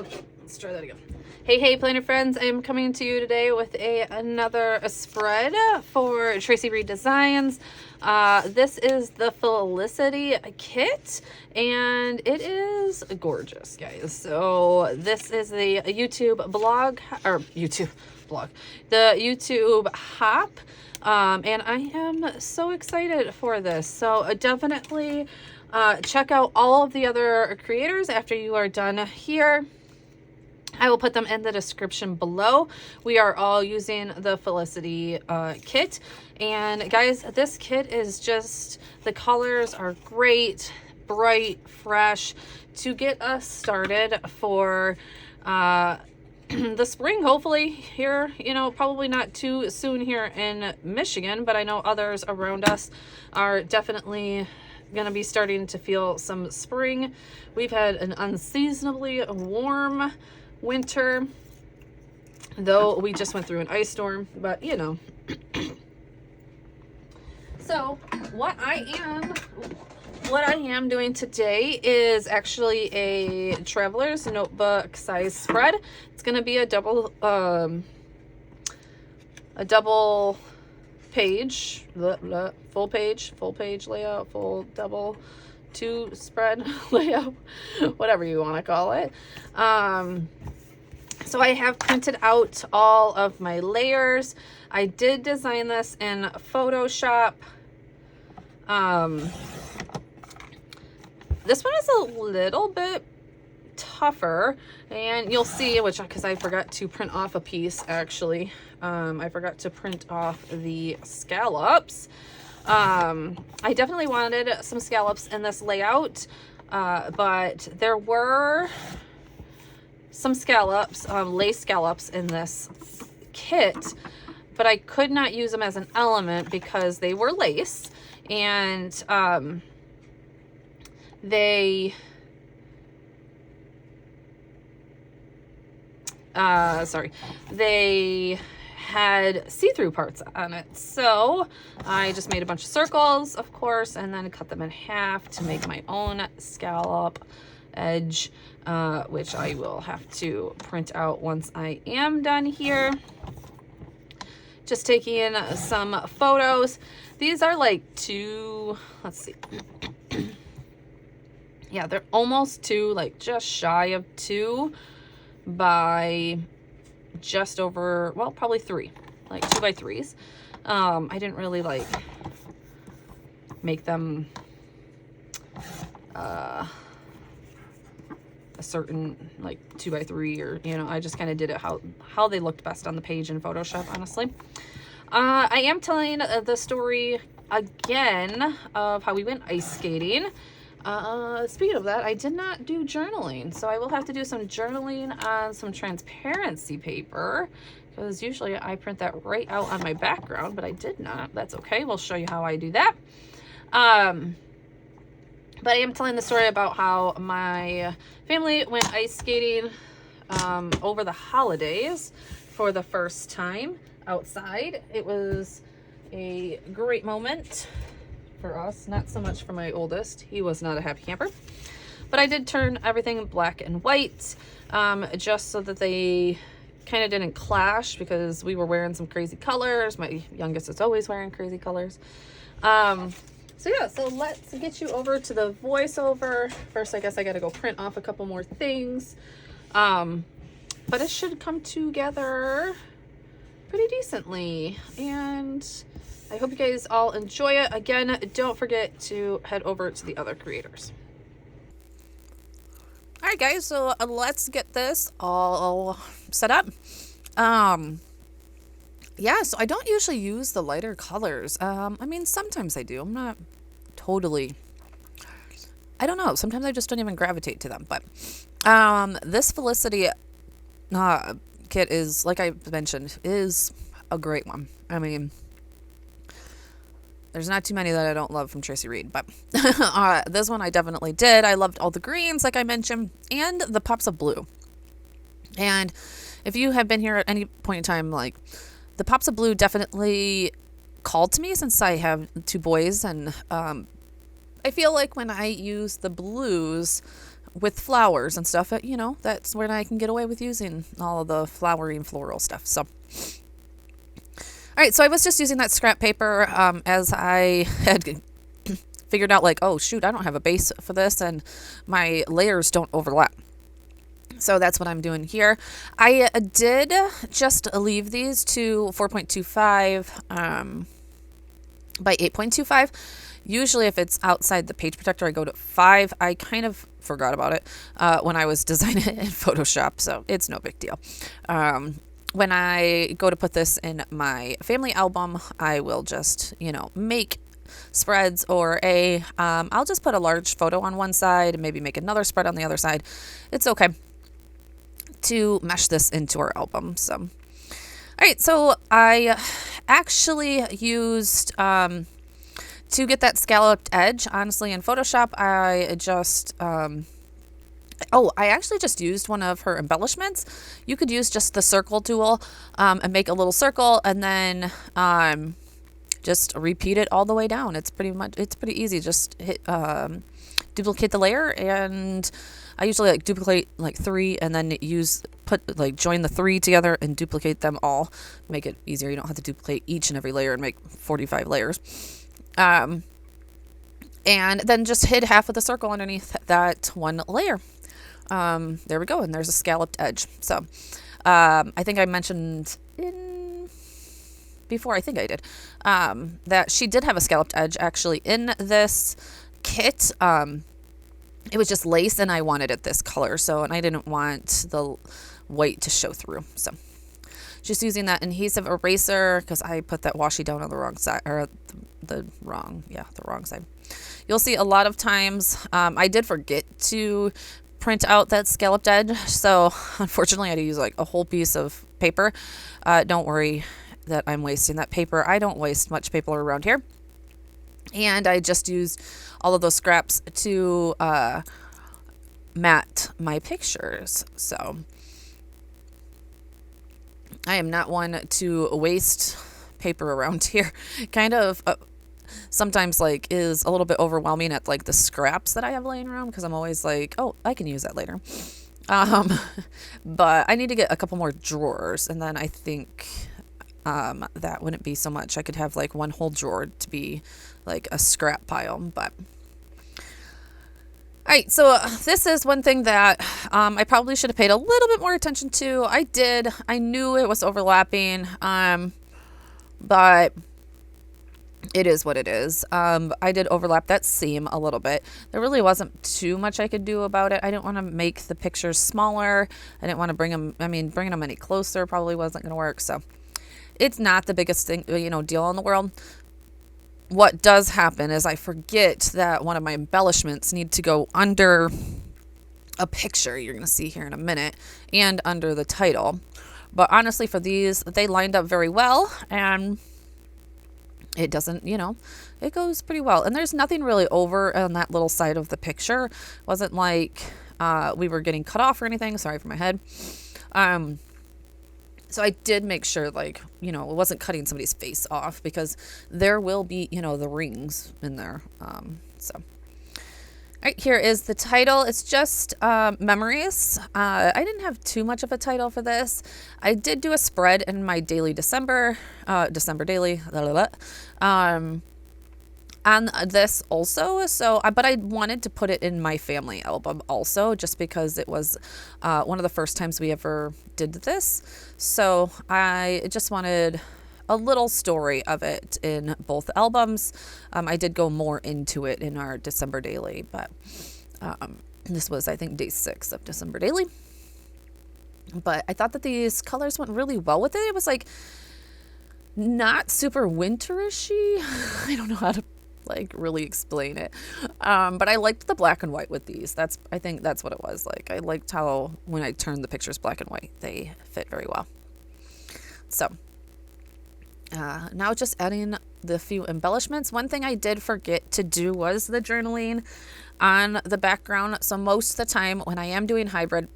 Okay, let's try that again. Hey, planner friends. I'm coming to you today with another spread for Tracy Reed Designs. This is the Felicity kit, and it is gorgeous, guys. So this is the YouTube blog, the YouTube hop. And I am so excited for this. So definitely check out all of the other creators after you are done here. I will put them in the description below. We are all using the Felicity kit. And guys, this kit is just, the colors are great, bright, fresh to get us started for the spring, hopefully here, you know, probably not too soon here in Michigan, but I know others around us are definitely going to be starting to feel some spring. We've had an unseasonably warm winter, though we just went through an ice storm, but you know. So what I am doing today is actually a traveler's notebook size spread. It's going to be a double page, full page layout, full double two spread layout, whatever you want to call it. So I have printed out all of my layers. I did design this in Photoshop. This one is a little bit tougher, and you'll see, because I forgot to print off a piece actually. I forgot to print off the scallops. I definitely wanted some scallops in this layout, but there were some scallops, lace scallops in this kit, but I could not use them as an element because they were lace, and they had see-through parts on it. So I just made a bunch of circles, of course, and then cut them in half to make my own scallop edge, which I will have to print out once I am done here. Just taking some photos. These are like two, let's see. Yeah, they're almost two, like just shy of 2 by just over, well, probably 3, like 2 by 3s. I didn't really like make them a certain like 2 by 3, or you know, I just kind of did it how they looked best on the page in Photoshop, honestly. I am telling the story again of how we went ice skating. Speaking of that, I did not do journaling, so I will have to do some journaling on some transparency paper, because usually I print that right out on my background, but I did not. That's okay. We'll show you how I do that. But I am telling the story about how my family went ice skating over the holidays for the first time outside. It was a great moment for us, not so much for my oldest. He was not a happy camper, but I did turn everything black and white, just so that they kind of didn't clash, because we were wearing some crazy colors. My youngest is always wearing crazy colors. So yeah, so let's get you over to the voiceover. First, I guess I got to go print off a couple more things, but it should come together pretty decently, and I hope you guys all enjoy it. Again, don't forget to head over to the other creators. All right, guys, so let's get this all set up. Yeah, so I don't usually use the lighter colors. I mean, sometimes I do. I'm not totally, I don't know. Sometimes I just don't even gravitate to them. But this Felicity kit is, like I mentioned, is a great one. I mean, there's not too many that I don't love from Tracy Reed, but this one I definitely did. I loved all the greens, like I mentioned, and the pops of blue. And if you have been here at any point in time, like, the pops of blue definitely called to me, since I have 2 boys, and I feel like when I use the blues with flowers and stuff, you know, that's when I can get away with using all of the flowery and floral stuff. So, all right, so I was just using that scrap paper as I had figured out, like, oh shoot, I don't have a base for this and my layers don't overlap. So that's what I'm doing here. I did just leave these to 4.25 by 8.25. Usually if it's outside the page protector, I go to 5. I kind of forgot about it when I was designing it in Photoshop, so it's no big deal. When I go to put this in my family album, I will just, you know, make spreads, or I'll just put a large photo on one side and maybe make another spread on the other side. It's okay to mesh this into our album. So, all right, so I actually used to get that scalloped edge, honestly, in Photoshop, I just I actually just used one of her embellishments. You could use just the circle tool and make a little circle, and then just repeat it all the way down. It's pretty easy. Just hit duplicate the layer, and I usually like duplicate like 3 and then join the 3 together and duplicate them all. Make it easier. You don't have to duplicate each and every layer and make 45 layers. And then just hit half of the circle underneath that one layer. There we go. And there's a scalloped edge. So, I think I mentioned before, I think I did, that she did have a scalloped edge actually in this kit. It was just lace and I wanted it this color. So, and I didn't want the white to show through. So just using that adhesive eraser because I put that washi down on the wrong side, or the wrong side. You'll see a lot of times, I did forget to print out that scalloped edge. So unfortunately I had to use like a whole piece of paper. Don't worry that I'm wasting that paper. I don't waste much paper around here. And I just used all of those scraps to mat my pictures. So I am not one to waste paper around here. Kind of sometimes like is a little bit overwhelming at like the scraps that I have laying around, because I'm always like, oh, I can use that later. But I need to get a couple more drawers, and then I think that wouldn't be so much. I could have like one whole drawer to be like a scrap pile. But all right, so this is one thing that I probably should have paid a little bit more attention to. I knew it was overlapping, but it is what it is. I did overlap that seam a little bit. There really wasn't too much I could do about it. I didn't want to make the pictures smaller. I didn't want to bringing them any closer probably wasn't going to work. So it's not the biggest thing, deal in the world. What does happen is I forget that one of my embellishments need to go under a picture you're going to see here in a minute, and under the title. But honestly, for these, they lined up very well, and it doesn't, it goes pretty well. And there's nothing really over on that little side of the picture. It wasn't like we were getting cut off or anything. Sorry for my head. So I did make sure, it wasn't cutting somebody's face off, because there will be, the rings in there. So, all right, here is the title. It's just memories. I didn't have too much of a title for this. I did do a spread in my daily December daily, on this also. So, but I wanted to put it in my family album also, just because it was one of the first times we ever did this. So I just wanted a little story of it in both albums. I did go more into it in our December daily, but this was, I think, day 6 of December daily. But I thought that these colors went really well with it. It was like not super winterishy. I don't know how to really explain it. But I liked the black and white with these. I think that's what it was. I liked how when I turned the pictures black and white, they fit very well. So now just adding the few embellishments. One thing I did forget to do was the journaling on the background. So most of the time when I am doing hybrid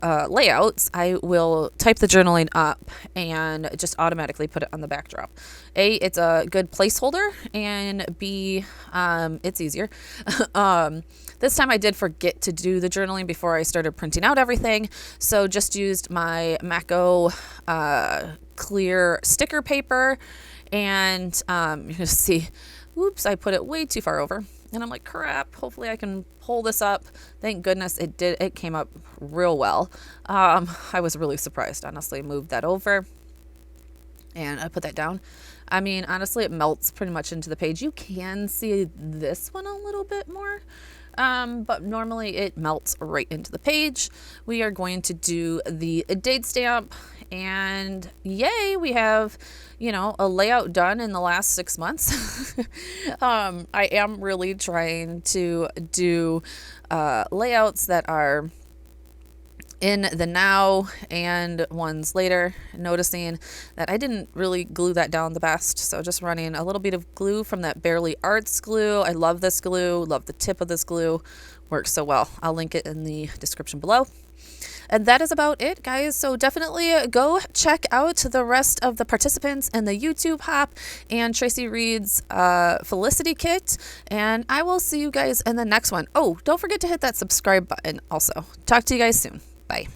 layouts, I will type the journaling up and just automatically put it on the backdrop. A, it's a good placeholder, and B, it's easier. This time I did forget to do the journaling before I started printing out everything, so just used my Mako clear sticker paper, and you can see, oops, I put it way too far over. And I'm like, crap, hopefully I can pull this up. Thank goodness it did. It came up real well. I was really surprised, honestly. Moved that over and I put that down. I mean, honestly, it melts pretty much into the page. You can see this one a little bit more, but normally it melts right into the page. We are going to do the date stamp, and yay, we have, you know, a layout done in the last 6 months. I am really trying to do layouts that are in the now and ones later, noticing that I didn't really glue that down the best. So just running a little bit of glue from that Barely Arts glue. I love this glue, love the tip of this glue, works so well. I'll link it in the description below. And that is about it, guys. So definitely go check out the rest of the participants in the YouTube hop and Tracy Reed's Felicity kit. And I will see you guys in the next one. Oh, don't forget to hit that subscribe button also. Talk to you guys soon. Bye.